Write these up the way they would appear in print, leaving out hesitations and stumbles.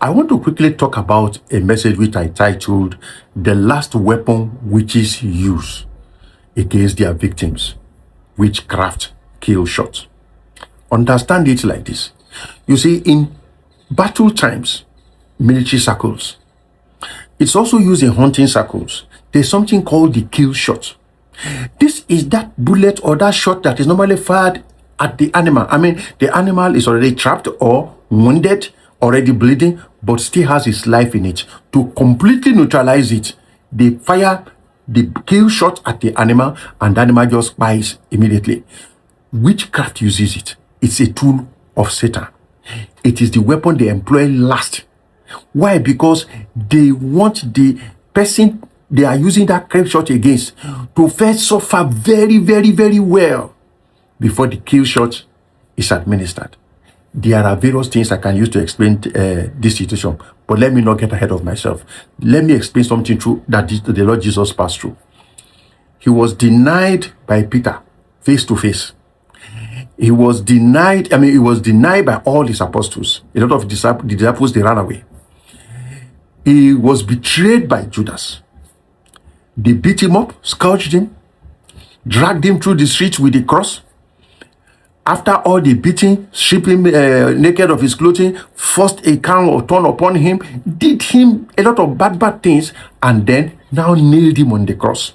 I want to quickly talk about a message which I titled "The Last Weapon Witches Use Against Their Victims: Witchcraft, Killshot." Understand it like this. You see, in battle times, military circles, it's also used in hunting circles. There's something called the kill shot. This is that bullet or that shot that is normally fired at the animal. I mean, the animal is already trapped or wounded, already bleeding, but still has its life in it. To completely neutralize it, they fire the kill shot at the animal, and the animal just dies immediately. Witchcraft uses it. It's a tool of Satan. It is the weapon they employ last. Why? Because they want the person they are using that kill shot against to first suffer very, very, very well before the kill shot is administered. There are various things I can use to explain this situation, but let me not get ahead of myself. Let me explain something true that the Lord Jesus passed through. He was denied by Peter face to face. He was denied by all his apostles. A lot of the disciples, they ran away. He was betrayed by Judas. They beat him up, scourged him, dragged him through the streets with the cross. After all the beating, stripped him naked of his clothing, forced a crown or thorn upon him, did him a lot of bad things, and then now nailed him on the cross.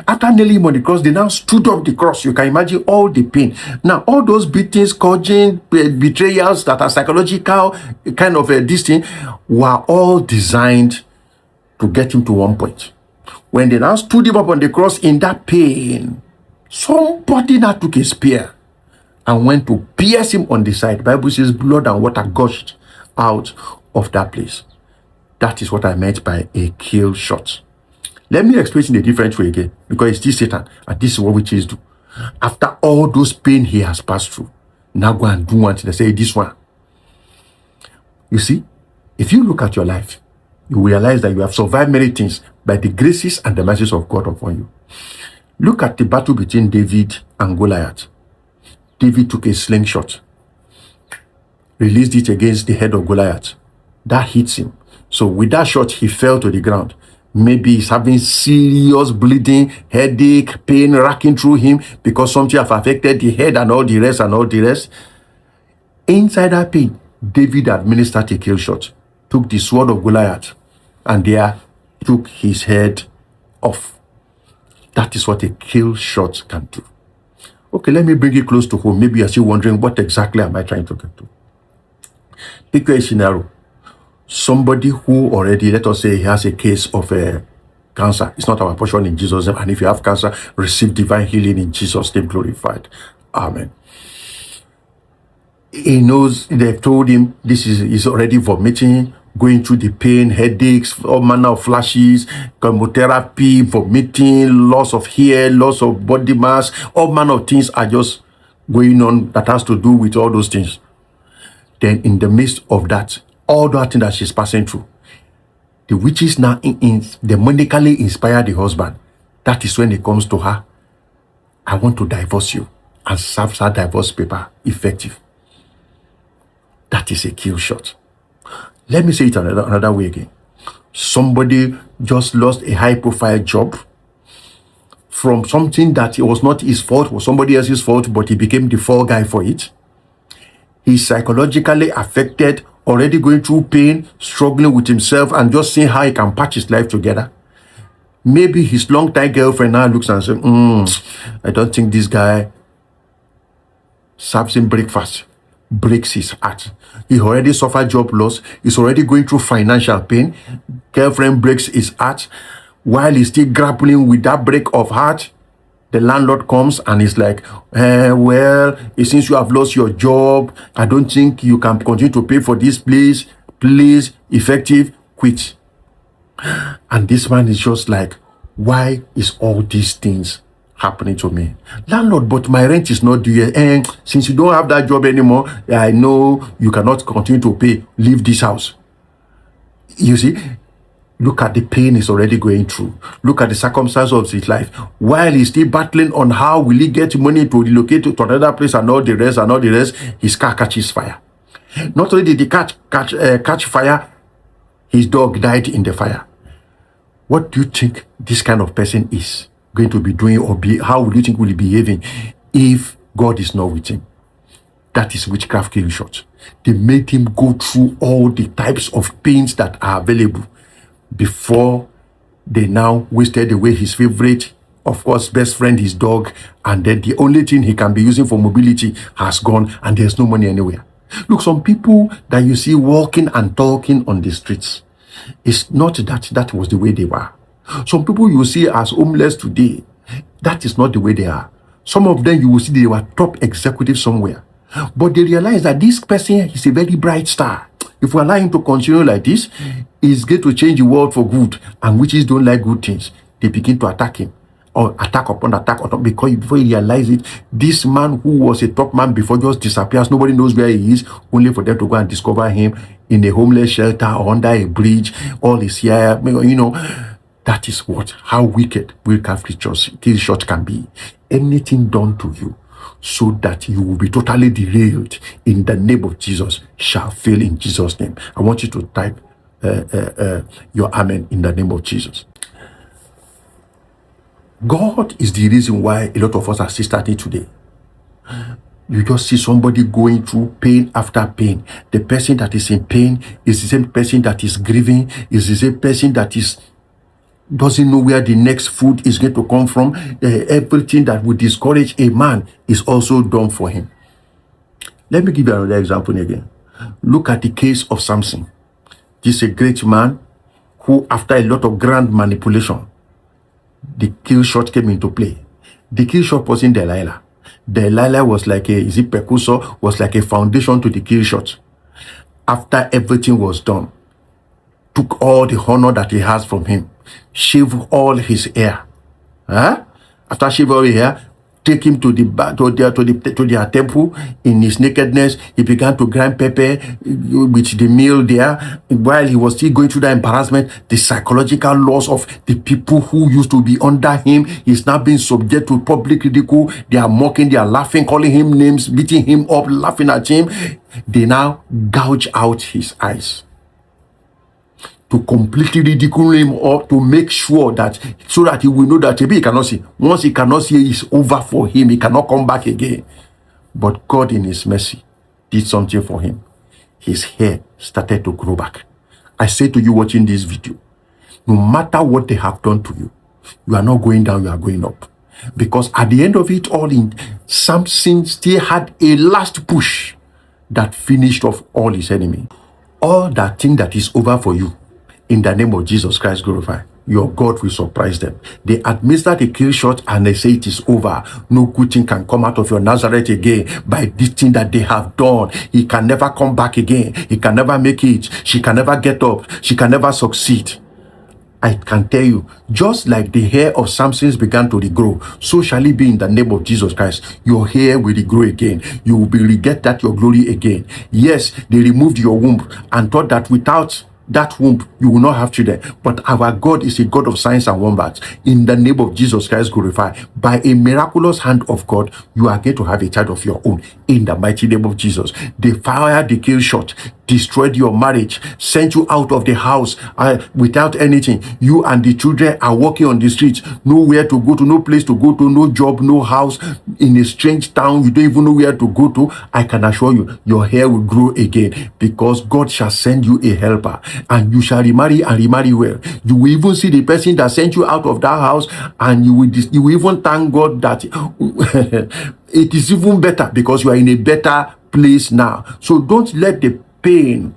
After nailing him on the cross, they now stood up the cross. You can imagine all the pain. Now, all those beatings, scourging, betrayals that are psychological, kind of this thing, were all designed to get him to one point. When they now stood him up on the cross in that pain, somebody now took a spear and went to pierce him on the side. The Bible says blood and water gushed out of that place. That is what I meant by a kill shot. Let me explain in a different way again, because it's still Satan, and this is what witches do. After all those pain he has passed through, now go and do one thing. They say, this one. You see, if you look at your life, you realize that you have survived many things by the graces and the mercies of God upon you. Look at the battle between David and Goliath. David took a slingshot, released it against the head of Goliath. That hits him. So with that shot, he fell to the ground. Maybe he's having serious bleeding, headache, pain racking through him because something have affected the head and all the rest. Inside that pain, David administered a kill shot, took the sword of Goliath, and there took his head off. That is what a kill shot can do. Okay, let me bring it close to home. Maybe you're still wondering, what exactly am I trying to get to? Pick a scenario. Somebody who already, let us say, he has a case of cancer. It's not our portion in Jesus' name. And if you have cancer, receive divine healing in Jesus' name, glorified. Amen. He knows, they've told him he's already vomiting, going through the pain, headaches, all manner of flashes, chemotherapy, vomiting, loss of hair, loss of body mass, all manner of things are just going on that has to do with all those things. Then in the midst of that, all that thing that she's passing through, the witches now demonically inspire the husband. That is when it comes to her. I want to divorce you, and serve her divorce paper effective. That is a kill shot. Let me say it another way again. Somebody just lost a high-profile job from something that it was not his fault, was somebody else's fault, but he became the fall guy for it. He's psychologically affected, already going through pain, struggling with himself, and just seeing how he can patch his life together. Maybe his long-time girlfriend now looks and says, I don't think this guy, Samson breakfast, breaks his heart. He already suffered job loss. He's already going through financial pain. Girlfriend breaks his heart. While he's still grappling with that break of heart, the landlord comes and is like, well, since you have lost your job, I don't think you can continue to pay for this place. Please, effective, quit. And this man is just like, why is all these things happening to me? Landlord, but my rent is not due yet. And since you don't have that job anymore, I know you cannot continue to pay. Leave this house. You see? Look at the pain he's already going through. Look at the circumstances of his life. While he's still battling on how will he get money to relocate to another place and all the rest, his car catches fire. Not only did the catch fire, His dog died in the fire. What do you think this kind of person is going to be doing, or how would you think will he be behaving if God is not with him? That is witchcraft Killshot. They made him go through all the types of pains that are available before they now wasted away his favorite, of course, best friend, his dog, and then the only thing he can be using for mobility has gone, and there's no money anywhere. Look, some people that you see walking and talking on the streets, it's not that was the way they were. Some people you see as homeless today, that is not the way they are. Some of them you will see they were top executives somewhere. But they realize that this person is a very bright star. If we allow him to continue like this, he's going to change the world for good. And witches don't like good things. They begin to attack him, or attack upon attack, because before you realize it, this man who was a top man before just disappears. Nobody knows where he is, only for them to go and discover him in a homeless shelter or under a bridge. All is here, that is how wicked Killshot can be. Anything done to you so that you will be totally derailed in the name of Jesus shall fail in Jesus' name. I want you to type your amen in the name of Jesus. God is the reason why a lot of us are still starting today. You just see somebody going through pain after pain. The person that is in pain is the same person that is grieving, is the same person that doesn't know where the next food is going to come from. Everything that would discourage a man is also done for him. Let me give you another example again. Look at the case of Samson. This is a great man who, after a lot of grand manipulation, the Killshot came into play. The Killshot wasn't Delilah. Delilah was like was like a foundation to the Killshot. After everything was done, took all the honor that he has from him, shave all his hair. After shave all his hair, take him to their temple. In his nakedness, he began to grind pepper with the meal there. While he was still going through that embarrassment, the psychological loss of the people who used to be under him is now being subject to public ridicule. They are mocking, they are laughing, calling him names, beating him up, laughing at him. They now gouge out his eyes to completely ridicule him, or to make sure that, so that he will know that maybe he cannot see. Once he cannot see, it's over for him. He cannot come back again. But God in his mercy did something for him. His hair started to grow back. I say to you watching this video, no matter what they have done to you, you are not going down, you are going up. Because at the end of it all, Samson still had a last push that finished off all his enemy. All that thing that is over for you, in the name of Jesus Christ glorified, your God will surprise them. They administer the Killshot and they say it is over. No good thing can come out of your Nazareth again by this thing that they have done. He can never come back again. He can never make it. She can never get up. She can never succeed. I can tell you, just like the hair of Samson began to regrow, so shall it be in the name of Jesus Christ. Your hair will regrow again. You will get that your glory again. Yes, they removed your womb and thought that without that womb you will not have children, but our God is a God of signs and wonders. In the name of Jesus Christ glorified, by a miraculous hand of God, you are going to have a child of your own. In the mighty name of Jesus, they fired the Killshot, destroyed your marriage, sent you out of the house without anything. You and the children are walking on the streets, nowhere to go to, no place to go to, no job, no house, in a strange town. You don't even know where to go to. I can assure you, your hair will grow again, because God shall send you a helper, and you shall remarry and remarry well. You will even see the person that sent you out of that house, and you will even thank God that it is even better, because you are in a better place now. So don't let the pain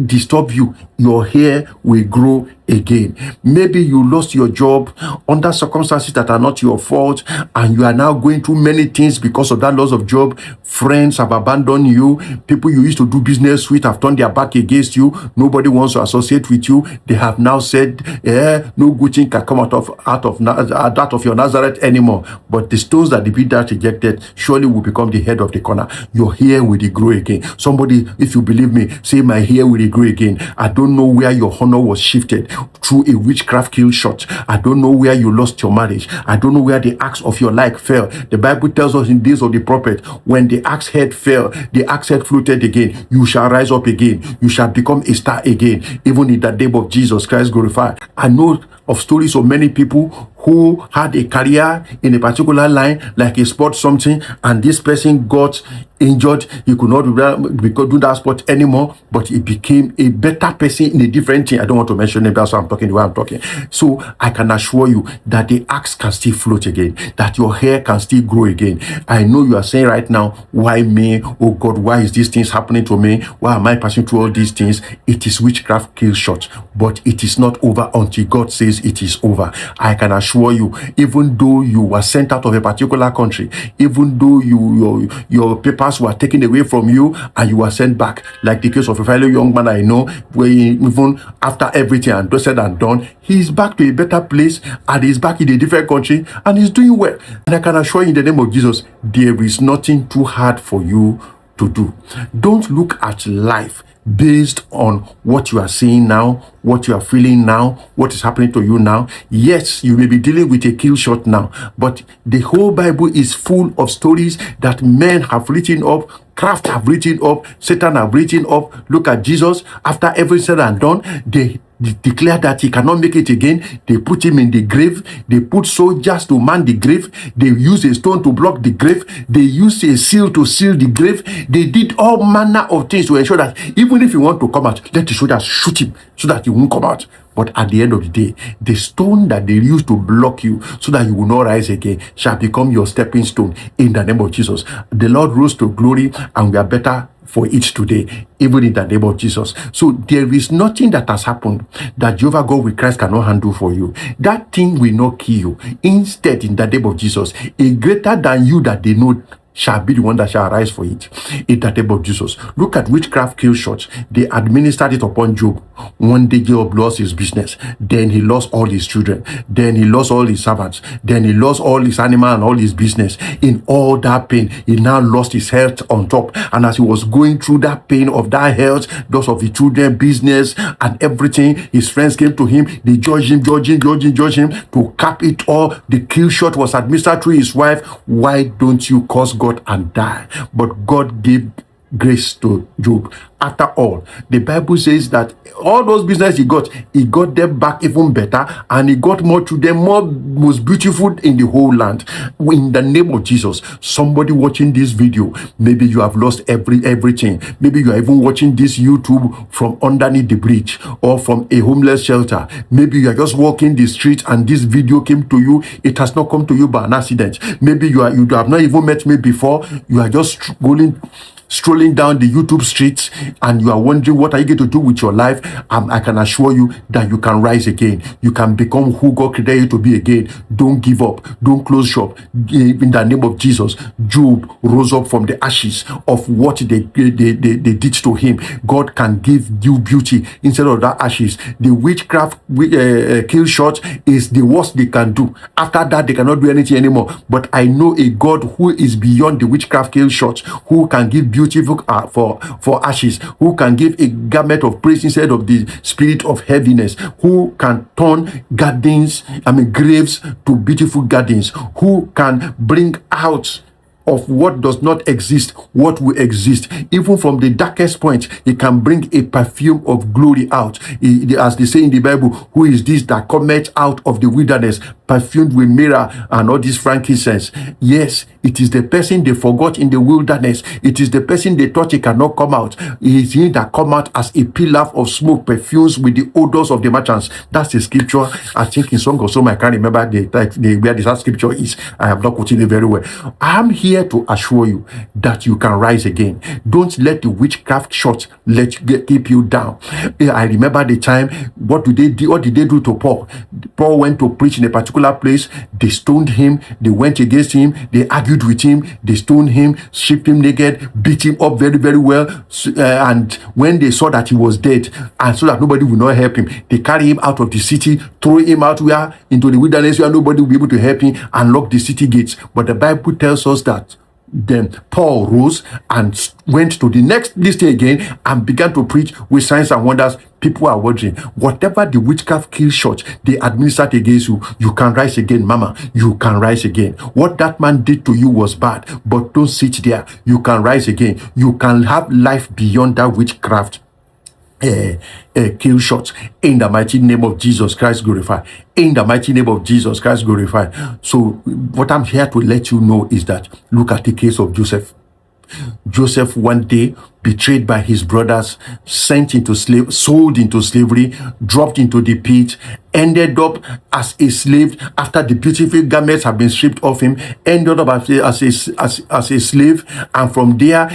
disturb you. Your hair will grow again. Maybe you lost your job under circumstances that are not your fault, and you are now going through many things because of that loss of job. Friends have abandoned you. People you used to do business with have turned their back against you. Nobody wants to associate with you. They have now said, no good thing can come out of your Nazareth anymore. But the stones that the builder rejected surely will become the head of the corner. Your hair will grow again. Somebody, if you believe me, say, my hair will will grow again. I don't know where your honor was shifted through a witchcraft kill shot. I don't know where you lost your marriage. I don't know where the axe of your life fell. The Bible tells us in days of the prophet, when the axe head fell, the axe head floated again. You shall rise up again. You shall become a star again. Even in the name of Jesus Christ glorified. I know of stories of many people who had a career in a particular line, like a sport something, and this person got injured. He could not do that sport anymore, but he became a better person in a different thing. I don't want to mention it, that's why I'm talking the way I'm talking. So I can assure you that the axe can still float again, that your hair can still grow again. I know you are saying right now, why me? Oh God, why is these things happening to me? Why am I passing through all these things? It is witchcraft kill shot, but it is not over until God says it is over. I can assure you, even though you were sent out of a particular country, even though your papers were taken away from you and you were sent back, like the case of a fellow young man I know, where even after everything and said and done, he's back to a better place and he's back in a different country and he's doing well. And I can assure you in the name of Jesus, there is nothing too hard for you to do. Don't look at life based on what you are seeing now, what you are feeling now, what is happening to you now. Yes, you may be dealing with a kill shot now, but the whole Bible is full of stories that men have written up, craft have written up, Satan have written up. Look at Jesus. After everything said and done, they declare that he cannot make it again. They put him in the grave. They put soldiers to man the grave. They use a stone to block the grave. They use a seal to seal the grave. They did all manner of things to ensure that even if you want to come out, let the soldiers shoot him so that he won't come out. But at the end of the day, the stone that they used to block you so that you will not rise again shall become your stepping stone in the name of Jesus. The Lord rose to glory and we are better for it today, even in the name of Jesus. So there is nothing that has happened that Jehovah God with Christ cannot handle for you. That thing will not kill you. Instead, in the name of Jesus, a greater than you that they know shall be the one that shall arise for it in the name of Jesus. Look at witchcraft kill shots. They administered it upon Job. One day Job lost his business, then he lost all his children, then he lost all his servants, then he lost all his animal and all his business. In all that pain, he now lost his health on top. And as he was going through that pain of that health, those of his children, business and everything, his friends came to him. They judged him to cap it all. The kill shot was administered through his wife. Why don't you curse God and die? But God gave grace to Job. After all, the Bible says that all those business he got them back even better, and he got more to them, more most beautiful in the whole land. In the name of Jesus, somebody watching this video, maybe you have lost everything. Maybe you are even watching this YouTube from underneath the bridge or from a homeless shelter. Maybe you are just walking the street and this video came to you. It has not come to you by an accident. Maybe you have not even met me before. You are just strolling down the YouTube streets and you are wondering what are you going to do with your life. I can assure you that you can rise again. You can become who God created you to be again. Don't give up. Don't close shop. In the name of Jesus, Job rose up from the ashes of what they did to him. God can give you beauty instead of that ashes. The witchcraft kill shot is the worst they can do. After that, they cannot do anything anymore. But I know a God who is beyond the witchcraft kill shot, who can give beautiful for ashes, who can give a garment of praise instead of the spirit of heaviness, who can turn graves to beautiful gardens, who can bring out of what does not exist what will exist. Even from the darkest point, he can bring a perfume of glory out. As they say in the Bible, who is this that cometh out of the wilderness, perfumed with myrrh and all this frankincense? Yes, it is the person they forgot in the wilderness. It is the person they thought he cannot come out. It is him that come out as a pillar of smoke, perfumes with the odors of the merchants. That's the scripture. I think in Song of Song, I can't remember where this scripture is. I have not quoted it very well. I am here to assure you that you can rise again. Don't let the witchcraft shot keep you down. I remember the time, what did they do to Paul? Paul went to preach in a particular place. They stoned him. They went against him. They argued with him. They stoned him, stripped him naked, beat him up very, very well. And when they saw that he was dead, and so that nobody would not help him, they carry him out of the city, throw him out into the wilderness where nobody will be able to help him, and lock the city gates. But the Bible tells us that Then Paul rose and went to the next list again and began to preach with signs and wonders. People are wondering, whatever the witchcraft Killshot they administered against you, you can rise again, mama. You can rise again. What that man did to you was bad, but don't sit there. You can rise again. You can have life beyond that witchcraft Killshot. In the mighty name of Jesus Christ, glorify. In the mighty name of Jesus Christ, glorify. So what I'm here to let you know is that, look at the case of Joseph. Joseph, one day, betrayed by his brothers, sold into slavery, dropped into the pit, ended up as a slave after the beautiful garments have been stripped off him, ended up as a slave, and from there,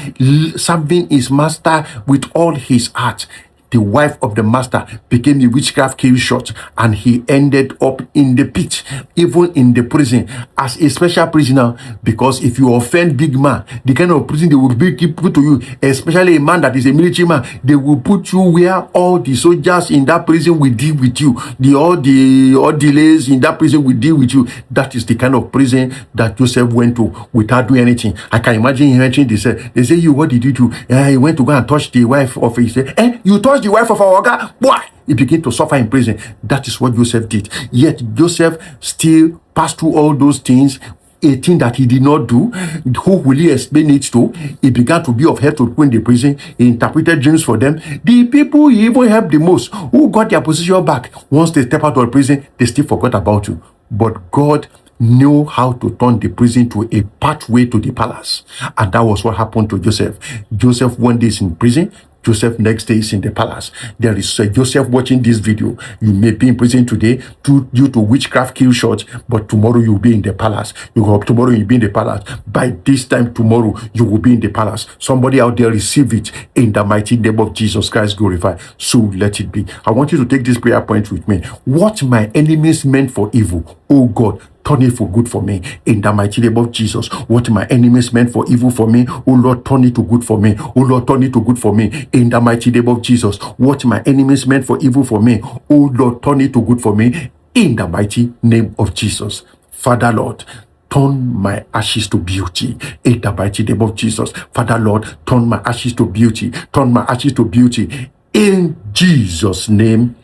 serving his master with all his heart. The wife of the master became the witchcraft Killshot, and he ended up in the pit, even in the prison, as a special prisoner. Because if you offend big man, the kind of prison they will put to you, especially a man that is a military man, they will put you where all the soldiers in that prison will deal with you. All the delays in that prison will deal with you. That is the kind of prison that Joseph went to without doing anything. I can imagine him entering. They say, you, what did you do? He went to go and touch the wife of his. You touched the wife of our guy? Boy, he began to suffer in prison. That is what Joseph did. Yet Joseph still passed through all those things. A thing that he did not do. Who will he explain it to? He began to be of help to people in the prison. He interpreted dreams for them. The people he even helped the most, who got their position back, once they step out of prison, they still forgot about you. But God knew how to turn the prison to a pathway to the palace. And that was what happened to Joseph. Joseph one day is in prison. Joseph next day is in the palace. There is Joseph watching this video. You may be in prison today due to witchcraft Killshot, but tomorrow you'll be in the palace. Tomorrow you'll be in the palace. By this time tomorrow, you will be in the palace. Somebody out there receive it in the mighty name of Jesus Christ, glorify. So let it be. I want you to take this prayer point with me. What my enemies meant for evil, oh God, turn it for good for me in the mighty name of Jesus. What my enemies meant for evil for me, oh Lord, turn it to good for me. Oh Lord, turn it to good for me in the mighty name of Jesus. What my enemies meant for evil for me, oh Lord, turn it to good for me in the mighty name of Jesus. Father Lord, turn my ashes to beauty in the mighty name of Jesus. Father Lord, turn my ashes to beauty. Turn my ashes to beauty in Jesus' name.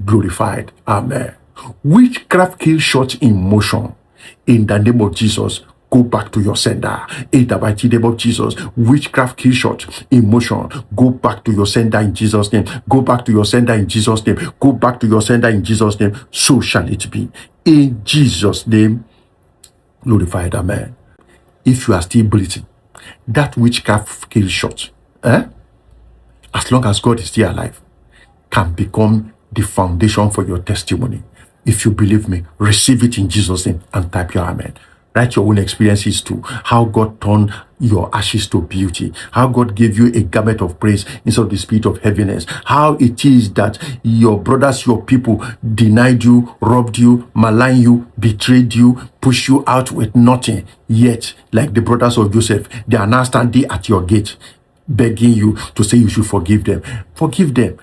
Glorified. Amen. Witchcraft Killshot in motion in the name of Jesus. Go back to your sender in the mighty name of Jesus. Witchcraft Killshot in motion. Go back to your sender in Jesus' name. Go back to your sender in Jesus' name. Go back to your sender in Jesus' name. So shall it be in Jesus' name. Glorified. Amen. If you are still breathing, that witchcraft Killshot, as long as God is still alive, can become the foundation for your testimony. If you believe me, receive it in Jesus' name and type your amen. Write your own experiences too. How God turned your ashes to beauty. How God gave you a garment of praise instead of the spirit of heaviness. How it is that your brothers, your people denied you, robbed you, maligned you, betrayed you, pushed you out with nothing. Yet, like the brothers of Joseph, they are now standing at your gate, begging you to say you should forgive them. Forgive them.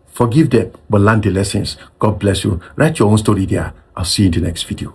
Forgive them, but learn the lessons. God bless you. Write your own story there. I'll see you in the next video.